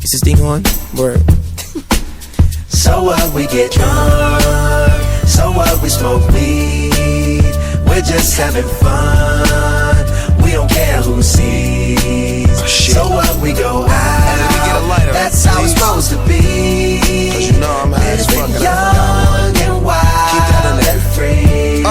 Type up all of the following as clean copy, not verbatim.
Is this thing on? Word. So what, we get drunk. So what, we smoke weed. We're just having fun. We don't care who sees. So what, we go out. That's how it's supposed to be. Cause you know I'm high as fuck. Young and wild and free.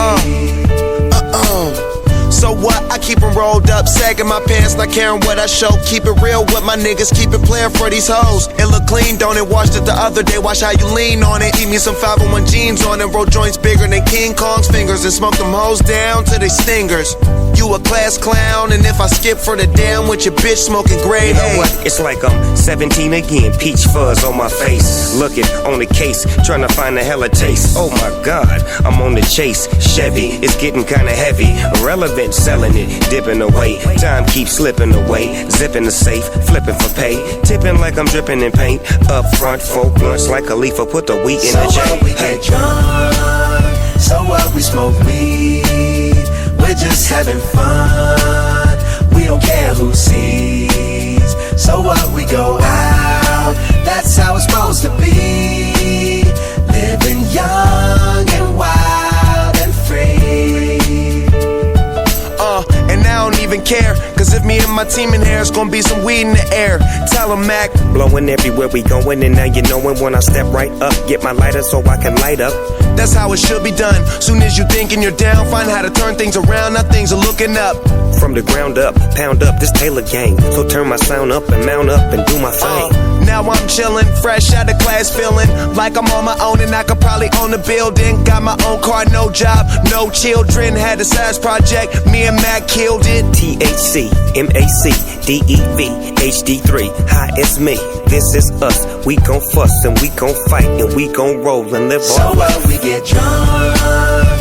So what? I keep them rolled up, sagging my pants, not caring what I show. Keep it real with my niggas, keep it playing for these hoes. It look clean, don't it? Washed it the other day, watch how you lean on it. Eat me some 501 jeans on it, roll joints bigger than King Kong's fingers, and smoke them hoes down to they stingers. You a class clown, and if I skip for the damn with your bitch smoking grade You know what? It's like I'm 17 again, peach fuzz on my face. Looking on the case, trying to find a hella taste. Oh my God, I'm on the chase. Chevy, it's getting kinda heavy. Irrelevant, selling it, dipping away. Time keeps slipping away. Zipping the safe, flipping for pay. Tipping like I'm dripping in paint. Up front, 4 blunts like a leaf, put the wheat in the So J. what, we get drunk. So what, we smoke weed. We're just having fun. We don't care who sees. So what, we go out. That's how it's supposed to be. Living young and wild and free. And I don't even care, cause if me and my team in here, it's gonna be some weed in the air. Tell 'em, Mac. Blowing everywhere we going, and now you knowin' when I step right up. Get my lighter so I can light up. That's how it should be done. Soon as you thinking you're down, find how to turn things around. Now things are looking up. From the ground up, pound up this Taylor gang. So turn my sound up and mount up and do my thing. Now I'm chillin', fresh out of class, feeling like I'm on my own and I could probably own a building. Got my own car, no job, no children. Had a size project, me and Mac killed it. THC, MAC, DEV, HD3, hi, it's me. This is us. We gon' fuss and we gon' fight and we gon' roll and live So all life. what, we get drunk.